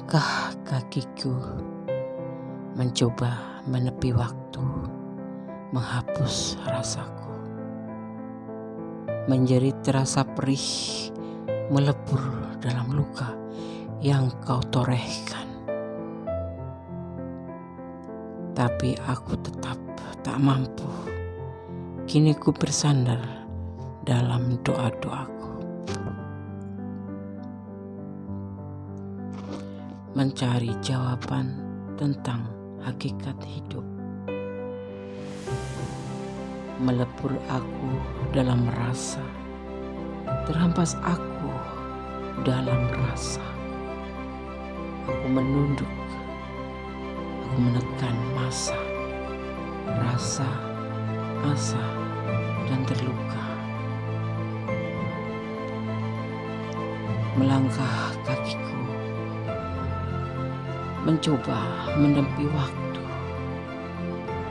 Langkah kakiku mencoba menepi waktu, menghapus rasaku. Menjerit rasa perih melebur dalam luka yang kau torehkan. Tapi aku tetap tak mampu. Kini ku bersandar dalam doa-doaku. Mencari jawaban tentang hakikat hidup. Melebur aku dalam rasa, terhempas aku dalam rasa. Aku menunduk, aku menekan masa, rasa, asa, dan terluka. Melangkah kakiku mencoba menepi waktu,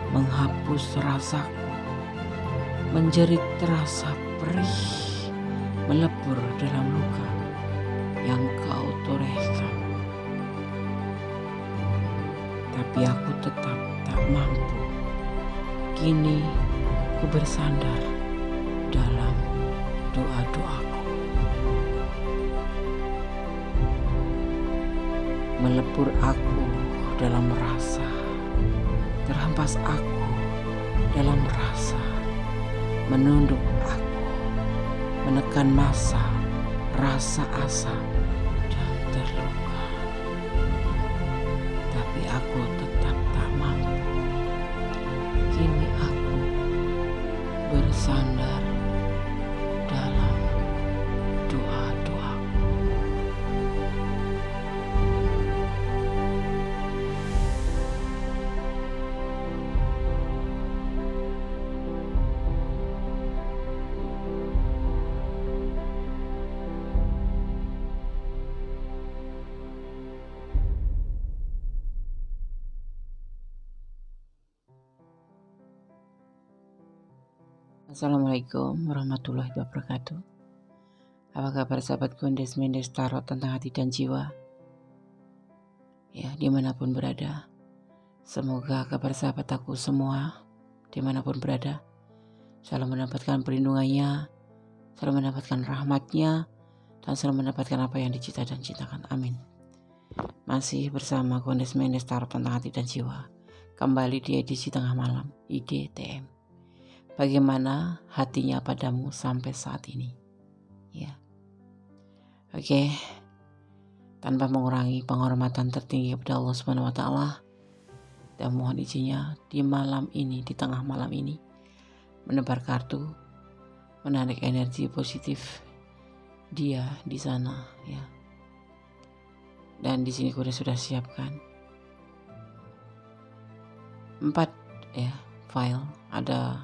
menghapus rasaku, menjerit rasa perih, melebur dalam luka yang kau torehkan. Tapi aku tetap tak mampu. Kini ku bersandar dalam doa-doaku. Melebur aku dalam rasa, terhempas aku dalam rasa, menunduk aku, menekan masa, rasa asa, dan terluka. Tapi aku tetap tak mampu. Kini aku bersandar dalam doa-doaku. Assalamualaikum warahmatullahi wabarakatuh. Apa kabar sahabat Gondes Mendes Tarot tentang hati dan jiwa? Ya, dimanapun berada. Semoga kabar sahabat aku semua dimanapun berada selalu mendapatkan perlindungannya, selalu mendapatkan rahmatnya, dan selalu mendapatkan apa yang dicita dan cintakan. Amin. Masih bersama Gondes Mendes Tarot tentang hati dan jiwa. Kembali di edisi tengah malam IDTM. Bagaimana hatinya padamu sampai saat ini? Ya. Oke. Tanpa mengurangi penghormatan tertinggi kepada Allah Subhanahu wa taala, dan mohon izinnya di malam ini, di tengah malam ini, menebar kartu, menarik energi positif dia di sana, ya. Dan di sini kuda sudah siapkan 4 file, ada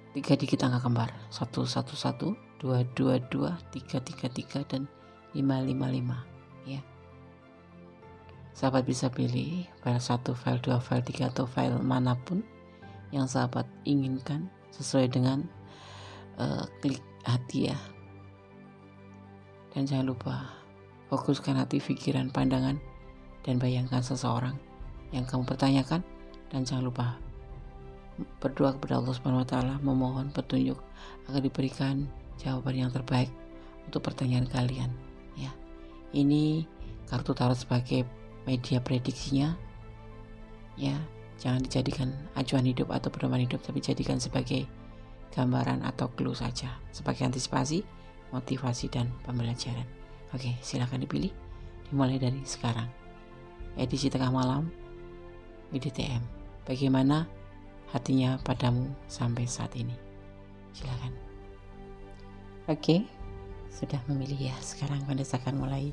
3 digit angka kembar, 111, 222, 333, dan 555, ya. Sahabat bisa pilih file 1, file 2, file 3, atau file manapun yang sahabat inginkan sesuai dengan klik hati, ya. Dan jangan lupa fokuskan hati, pikiran, pandangan, dan bayangkan seseorang yang kamu pertanyakan. Dan jangan lupa berdoa kepada Allah Subhanahu wa taala, memohon petunjuk agar diberikan jawaban yang terbaik untuk pertanyaan kalian, ya. Ini kartu tarot sebagai media prediksinya, ya. Jangan dijadikan acuan hidup atau pedoman hidup, tapi jadikan sebagai gambaran atau clue saja, sebagai antisipasi, motivasi, dan pembelajaran. Oke, silakan dipilih. Dimulai dari sekarang. Edisi tengah malam IDTM. Bagaimana hatinya padamu sampai saat ini? Silakan. Oke, sudah memilih ya. Sekarang Gondes akan mulai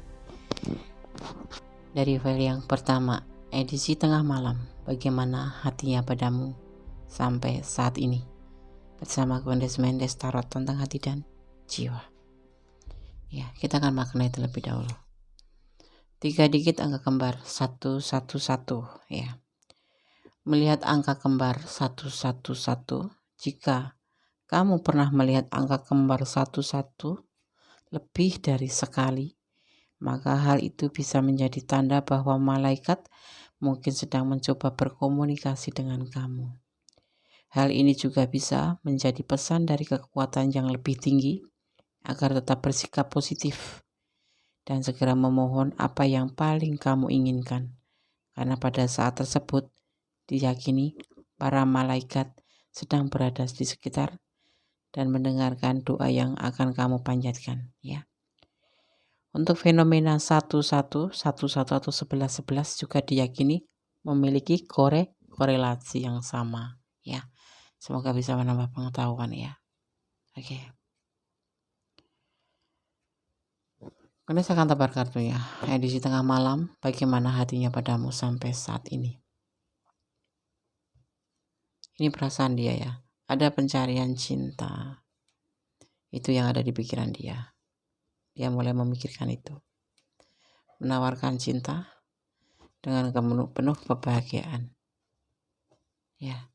dari file yang pertama, edisi tengah malam. Bagaimana hatinya padamu sampai saat ini? Bersama Gondes Mendes Tarot tentang hati dan jiwa. Ya, kita akan maknai terlebih dahulu. 3 digit angka kembar 111, ya. Melihat angka kembar 111, jika kamu pernah melihat angka kembar 11 lebih dari sekali, maka hal itu bisa menjadi tanda bahwa malaikat mungkin sedang mencoba berkomunikasi dengan kamu. Hal ini juga bisa menjadi pesan dari kekuatan yang lebih tinggi agar tetap bersikap positif dan segera memohon apa yang paling kamu inginkan. Karena pada saat tersebut diyakini para malaikat sedang berada di sekitar dan mendengarkan doa yang akan kamu panjatkan, ya. Untuk fenomena 11, 11 atau 11 juga diyakini memiliki korelasi yang sama, ya. Semoga bisa menambah pengetahuan, ya. Oke. Kemudian saya akan tebar kartunya. Edisi tengah malam, bagaimana hatinya padamu sampai saat ini? Ini perasaan dia, ya. Ada pencarian cinta. Itu yang ada di pikiran dia. Dia mulai memikirkan itu. Menawarkan cinta dengan penuh kebahagiaan. Ya.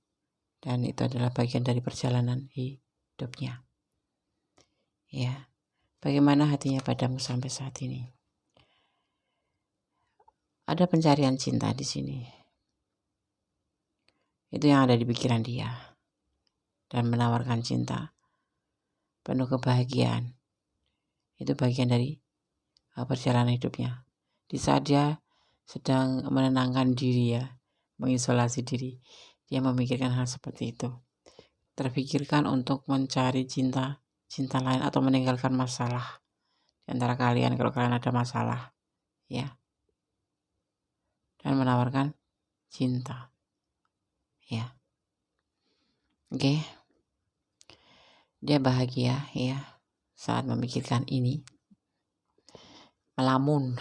Dan itu adalah bagian dari perjalanan hidupnya. Ya. Bagaimana hatinya padamu sampai saat ini? Ada pencarian cinta di sini. Itu yang ada di pikiran dia. Dan menawarkan cinta penuh kebahagiaan. Itu bagian dari perjalanan hidupnya. Di saat dia sedang menenangkan diri, ya, mengisolasi diri, dia memikirkan hal seperti itu. Terpikirkan untuk mencari cinta lain atau meninggalkan masalah di antara kalian kalau kalian ada masalah, ya. Dan menawarkan cinta, ya. Oke. Dia bahagia, ya, saat memikirkan ini. Melamun.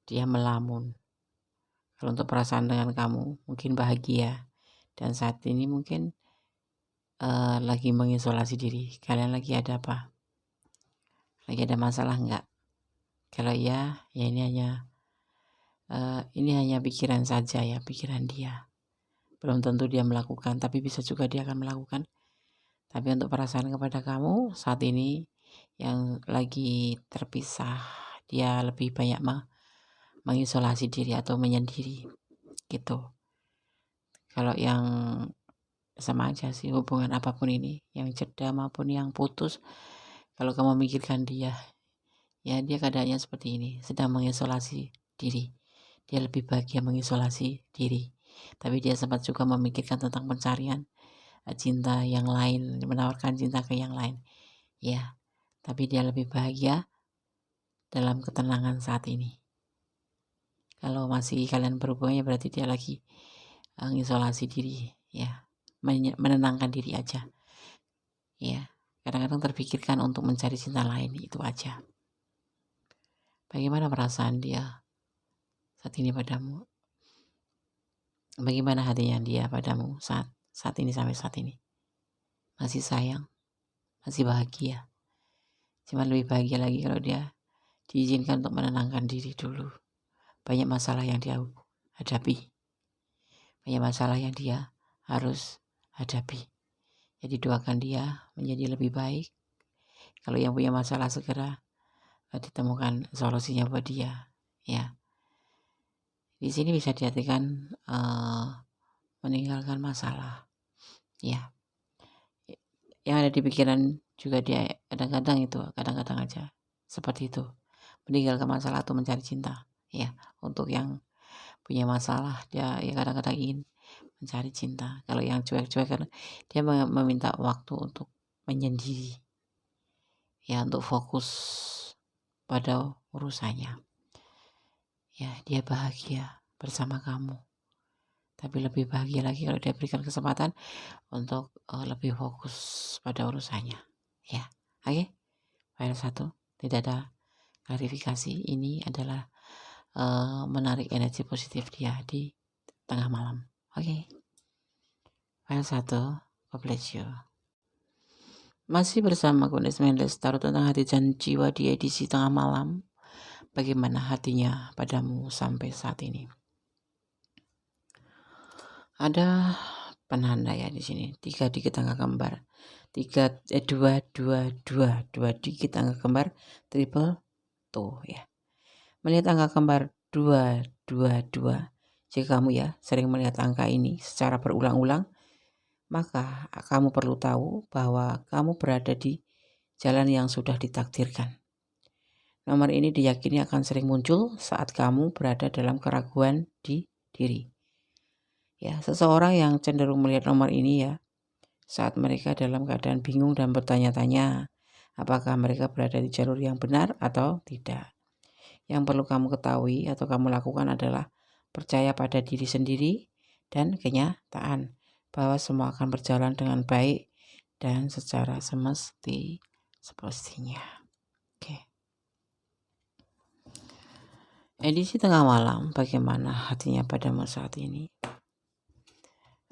Dia melamun. Kalau untuk perasaan dengan kamu mungkin bahagia, dan saat ini mungkin lagi mengisolasi diri. Kalian lagi ada apa? Lagi ada masalah enggak? Kalau ya ini hanya pikiran saja, ya, pikiran dia. Belum tentu dia melakukan, tapi bisa juga dia akan melakukan. Tapi untuk perasaan kepada kamu saat ini yang lagi terpisah, dia lebih banyak mengisolasi diri atau menyendiri, gitu. Kalau yang sama aja sih hubungan apapun ini, yang jeda maupun yang putus, kalau kamu memikirkan dia, ya, dia keadaannya seperti ini, sedang mengisolasi diri. Dia lebih bahagia mengisolasi diri, tapi dia sempat juga memikirkan tentang pencarian cinta yang lain, menawarkan cinta ke yang lain, ya. Tapi dia lebih bahagia dalam ketenangan saat ini. Kalau masih kalian berhubungan, ya berarti dia lagi mengisolasi diri, ya, menenangkan diri aja, ya. Kadang-kadang terpikirkan untuk mencari cinta lain, itu aja. Bagaimana perasaan dia saat ini padamu? Bagaimana hatinya dia padamu saat ini sampai saat ini? Masih sayang? Masih bahagia? Cuma lebih bahagia lagi kalau dia diizinkan untuk menenangkan diri dulu. Banyak masalah yang dia hadapi. Banyak masalah yang dia harus hadapi. Jadi doakan dia menjadi lebih baik. Kalau yang punya masalah segera ditemukan solusinya buat dia, ya. Di sini bisa diartikan meninggalkan masalah, ya. Yang ada di pikiran juga dia kadang-kadang aja seperti itu, meninggalkan masalah atau mencari cinta, ya. Untuk yang punya masalah, dia ya kadang-kadang ingin mencari cinta. Kalau yang cuek-cuek kan dia meminta waktu untuk menyendiri, ya, untuk fokus pada urusannya. Ya, dia bahagia bersama kamu. Tapi lebih bahagia lagi kalau dia berikan kesempatan untuk lebih fokus pada urusannya, ya. Oke. File 1 tidak ada klarifikasi. Ini adalah menarik energi positif dia di tengah malam. Oke. File 1, God bless you. Masih bersama Kundis Mendes, taruh tentang hati dan jiwa di edisi tengah malam. Bagaimana hatinya padamu sampai saat ini? Ada penanda, ya, di sini. 3 dikit angka kembar. 2 digit angka kembar, triple tuh, ya. melihat angka kembar 222. Jika kamu ya sering melihat angka ini secara berulang-ulang, maka kamu perlu tahu bahwa kamu berada di jalan yang sudah ditakdirkan. Nomor ini diyakini akan sering muncul saat kamu berada dalam keraguan di diri. Ya, seseorang yang cenderung melihat nomor ini ya, saat mereka dalam keadaan bingung dan bertanya-tanya apakah mereka berada di jalur yang benar atau tidak. Yang perlu kamu ketahui atau kamu lakukan adalah percaya pada diri sendiri dan kenyataan bahwa semua akan berjalan dengan baik dan secara semestinya. Oke. Edisi tengah malam, bagaimana hatinya padamu saat ini?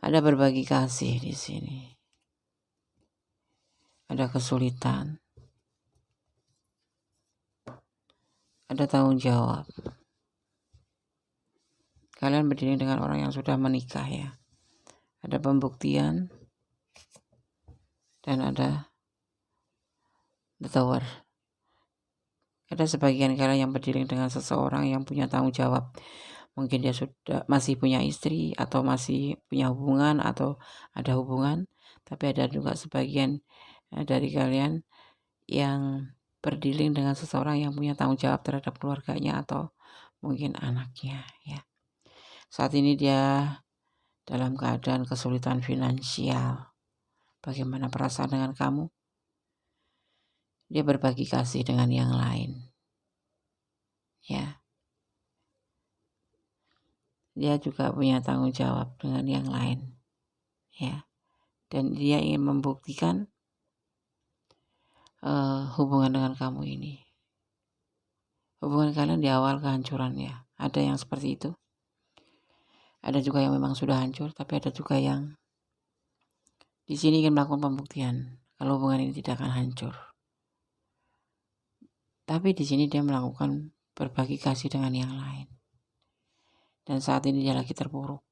Ada berbagi kasih di sini. Ada kesulitan. Ada tanggung jawab. Kalian berdiri dengan orang yang sudah menikah ya. Ada pembuktian dan ada the tower. Ada sebagian kalian yang berdiri dengan seseorang yang punya tanggung jawab. Mungkin dia sudah masih punya istri atau masih punya hubungan atau ada hubungan. Tapi ada juga sebagian dari kalian yang berdiri dengan seseorang yang punya tanggung jawab terhadap keluarganya atau mungkin anaknya ya. Saat ini dia dalam keadaan kesulitan finansial. Bagaimana perasaan dengan kamu? Dia berbagi kasih dengan yang lain. Ya. Dia juga punya tanggung jawab dengan yang lain. Ya. Dan dia ingin membuktikan hubungan dengan kamu ini. Hubungan kalian di awal kehancuran ya. Ada yang seperti itu. Ada juga yang memang sudah hancur, tapi ada juga yang di sini ingin melakukan pembuktian kalau hubungan ini tidak akan hancur. Tapi di sini dia melakukan berbagi kasih dengan yang lain. Dan saat ini dia lagi terpuruk.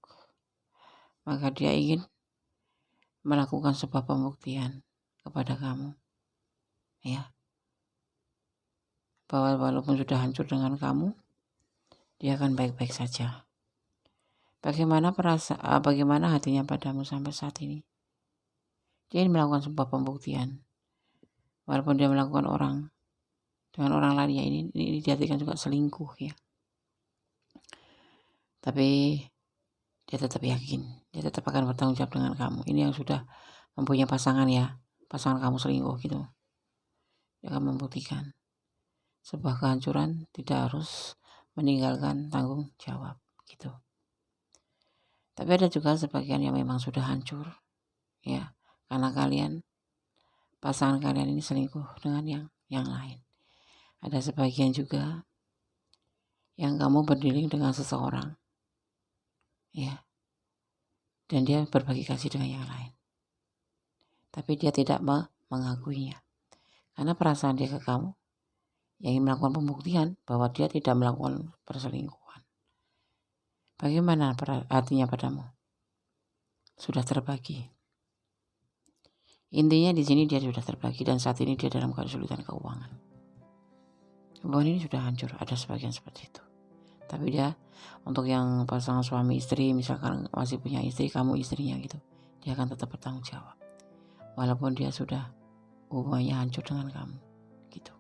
Maka dia ingin melakukan sebuah pembuktian kepada kamu. Ya. Bahwa walaupun sudah hancur dengan kamu, dia akan baik-baik saja. Bagaimana hatinya padamu sampai saat ini? Dia ingin melakukan sebuah pembuktian. Walaupun dia melakukan dengan orang lain ya, ini diartikan juga selingkuh ya. Tapi dia tetap yakin, dia tetap akan bertanggung jawab dengan kamu. Ini yang sudah mempunyai pasangan ya, pasangan kamu selingkuh gitu. Dia akan membuktikan sebuah kehancuran tidak harus meninggalkan tanggung jawab gitu. Tapi ada juga sebagian yang memang sudah hancur ya, karena pasangan kalian ini selingkuh dengan yang lain. Ada sebagian juga yang kamu berdiri dengan seseorang ya, dan dia berbagi kasih dengan yang lain, tapi dia tidak mengakuinya karena perasaan dia ke kamu yang ingin melakukan pembuktian bahwa dia tidak melakukan perselingkuhan. Bagaimana hatinya padamu? Sudah terbagi. Intinya di sini dia sudah terbagi dan saat ini dia dalam kesulitan keuangan. Hubungan ini sudah hancur, ada sebagian seperti itu. Tapi dia untuk yang pasangan suami istri, misalkan masih punya istri, kamu istrinya gitu, dia akan tetap bertanggung jawab. Walaupun dia sudah hubungannya hancur dengan kamu gitu.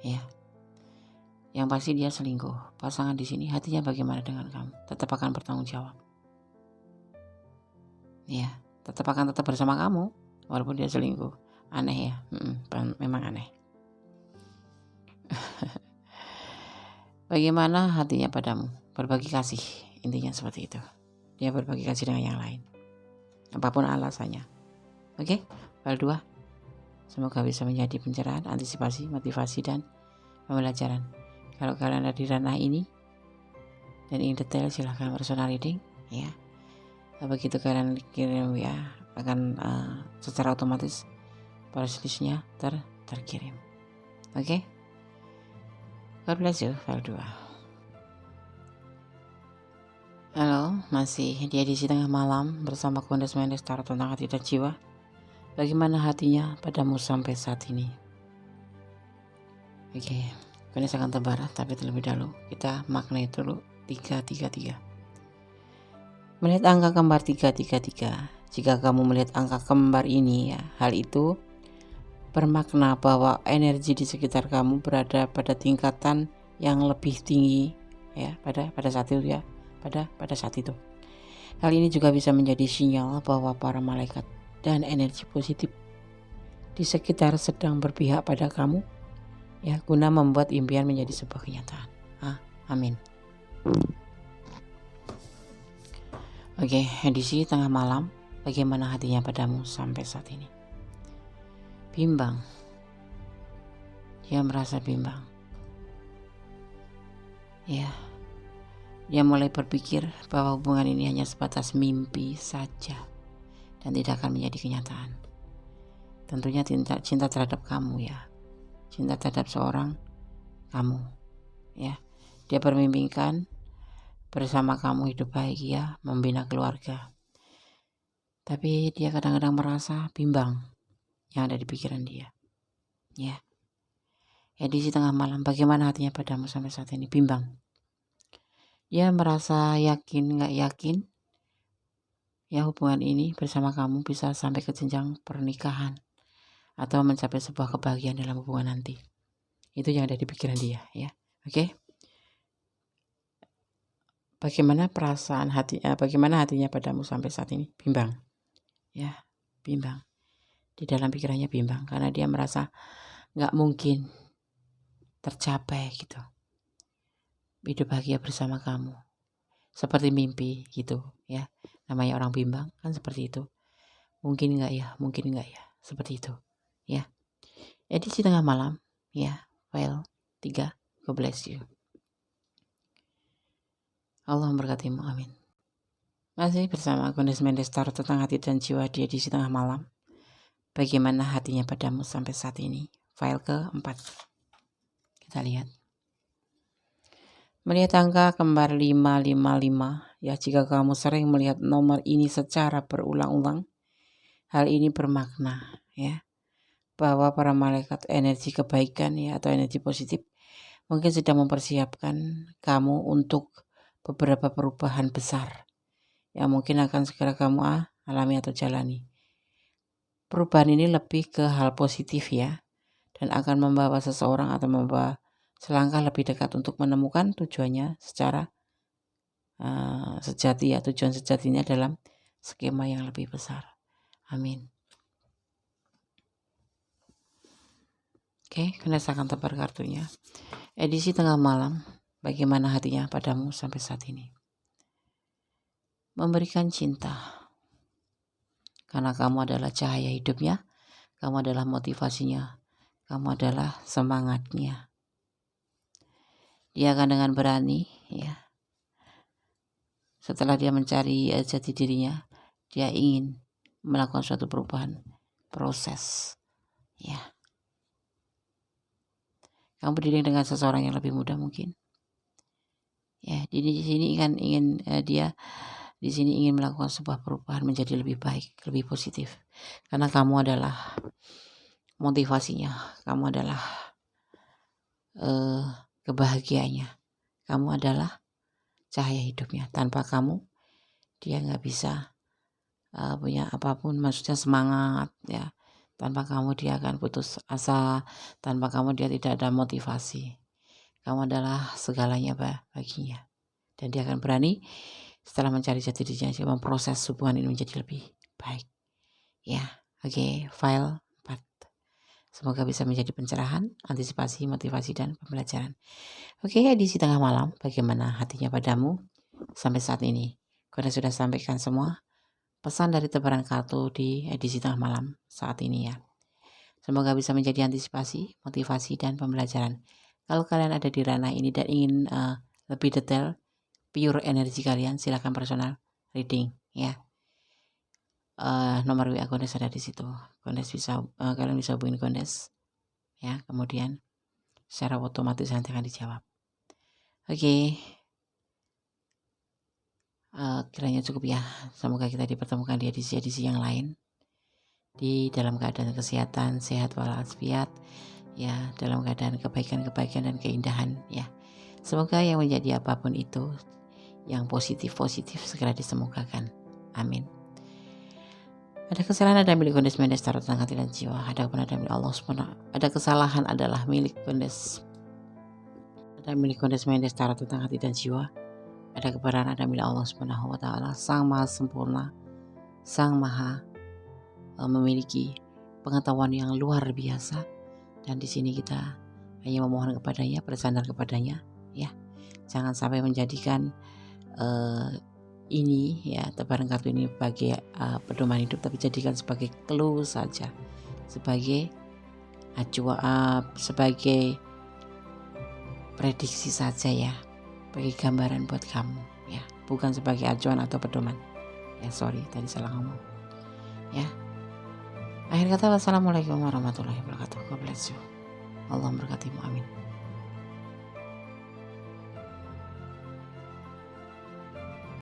Ya. Yang pasti dia selingkuh. Pasangan di sini hatinya bagaimana dengan kamu? Tetap akan bertanggung jawab. Ya, tetap bersama kamu walaupun dia selingkuh. Aneh ya. Memang aneh. Bagaimana hatinya padamu? Berbagi kasih, intinya seperti itu. Dia berbagi kasih dengan yang lain, apapun alasannya. Oke, file 2. Semoga bisa menjadi pencerahan, antisipasi, motivasi, dan pembelajaran. Kalau kalian ada di ranah ini dan ingin detail, silahkan personal reading ya. Begitu kalian kirim ya, akan secara otomatis listnya terkirim. Oke. God bless you, file 2. Halo, masih di edisi tengah malam bersama Kondes Mendes Tarot tentang hati dan jiwa. Bagaimana hatinya padamu sampai saat ini? Oke, Gondes akan tebar, tapi terlebih dahulu kita maknai dulu 333. Melihat angka kembar 333. Jika kamu melihat angka kembar ini ya, hal itu bermakna bahwa energi di sekitar kamu berada pada tingkatan yang lebih tinggi ya, pada saat itu ya, pada saat itu. Hal ini juga bisa menjadi sinyal bahwa para malaikat dan energi positif di sekitar sedang berpihak pada kamu ya, guna membuat impian menjadi sebuah kenyataan. Amin. Oke, edisi tengah malam. Bagaimana hatinya padamu sampai saat ini? Bimbang. Dia merasa bimbang. Ya, dia mulai berpikir bahwa hubungan ini hanya sebatas mimpi saja dan tidak akan menjadi kenyataan. Tentunya cinta terhadap kamu ya, cinta terhadap seorang kamu ya. Dia bermimpikan bersama kamu hidup bahagia, membina keluarga. Tapi dia kadang-kadang merasa bimbang yang ada di pikiran dia ya. Edisi tengah malam, bagaimana hatinya padamu sampai saat ini? Bimbang. Dia merasa yakin gak yakin ya hubungan ini bersama kamu bisa sampai ke jenjang pernikahan atau mencapai sebuah kebahagiaan dalam hubungan nanti. Itu yang ada di pikiran dia ya. Oke. Bagaimana hatinya padamu sampai saat ini? Bimbang. Ya, bimbang. Di dalam pikirannya bimbang karena dia merasa gak mungkin tercapai gitu. Hidup bahagia bersama kamu. Seperti mimpi gitu ya. Namanya orang bimbang kan seperti itu. Mungkin gak ya? Seperti itu ya. Edisi tengah malam ya. File 3. God bless you. Allah memberkatimu. Amin. Masih bersama Gondes Mendes Tarot tentang hati dan jiwa di edisi tengah malam. Bagaimana hatinya padamu sampai saat ini? File ke-4. Kita lihat. Melihat angka kembar 555 ya, jika kamu sering melihat nomor ini secara berulang-ulang, hal ini bermakna ya bahwa para malaikat energi kebaikan ya atau energi positif mungkin sedang mempersiapkan kamu untuk beberapa perubahan besar yang mungkin akan segera kamu alami atau jalani. Perubahan ini lebih ke hal positif ya, dan akan membawa seseorang atau membawa selangkah lebih dekat untuk menemukan tujuannya secara sejati ya, tujuan sejatinya dalam skema yang lebih besar. Amin. Oke, Gondes akan tebar kartunya. Edisi tengah malam, bagaimana hatinya padamu sampai saat ini? Memberikan cinta. Karena kamu adalah cahaya hidupnya, kamu adalah motivasinya, kamu adalah semangatnya. Dia akan dengan berani ya. Setelah dia mencari jati dirinya, dia ingin melakukan suatu perubahan proses ya. Kamu berdiri dengan seseorang yang lebih muda mungkin ya. Di sini kan dia di sini ingin melakukan sebuah perubahan menjadi lebih baik, lebih positif, karena kamu adalah motivasinya, kamu adalah kebahagiaannya, kamu adalah cahaya hidupnya. Tanpa kamu dia nggak bisa punya apapun, maksudnya semangat ya. Tanpa kamu dia akan putus asa, tanpa kamu dia tidak ada motivasi. Kamu adalah segalanya baginya, dan dia akan berani setelah mencari jati dirinya memproses hubungan ini menjadi lebih baik ya. Oke, file 4. Semoga bisa menjadi pencerahan, antisipasi, motivasi, dan pembelajaran. Oke, edisi tengah malam, bagaimana hatinya padamu sampai saat ini? Karena sudah sampaikan semua pesan dari tebaran kartu di edisi tengah malam saat ini ya. Semoga bisa menjadi antisipasi, motivasi, dan pembelajaran. Kalau kalian ada di ranah ini dan ingin lebih detail, pure energi kalian, silakan personal reading ya. Nomor WA Gondes ada di situ. Gondes bisa kalian bisa hubungin Gondes ya. Kemudian secara otomatis nanti akan dijawab. Oke. Kiranya cukup ya. Semoga kita dipertemukan di edisi-edisi yang lain di dalam keadaan kesehatan sehat walafiat ya dalam keadaan kebaikan-kebaikan dan keindahan ya. Semoga yang menjadi apapun itu yang positif-positif segera disemogakan. Amin. Ada kesalahan ada milik Kondes Mendes Tarot tentang hati dan jiwa. Ada pun ada milik Allah SWT. Ada kesalahan adalah milik Kondes. Ada milik Kondes Mendes Tarot tentang hati dan jiwa. Ada kebenaran ada milik Allah SWT. Sang Maha Sempurna, Sang Maha memiliki pengetahuan yang luar biasa. Dan di sini kita hanya memohon kepadanya, bersandar kepadanya, ya. Jangan sampai menjadikan ini ya tebaran kartu ini sebagai pedoman hidup, tapi jadikan sebagai clue saja, sebagai acuan, sebagai prediksi saja ya, bagi gambaran buat kamu ya, bukan sebagai acuan atau pedoman ya. Sorry tadi salah ngomong ya. Akhir kata, wassalamualaikum warahmatullahi wabarakatuh. God bless you. Allah memberkatimu, amin.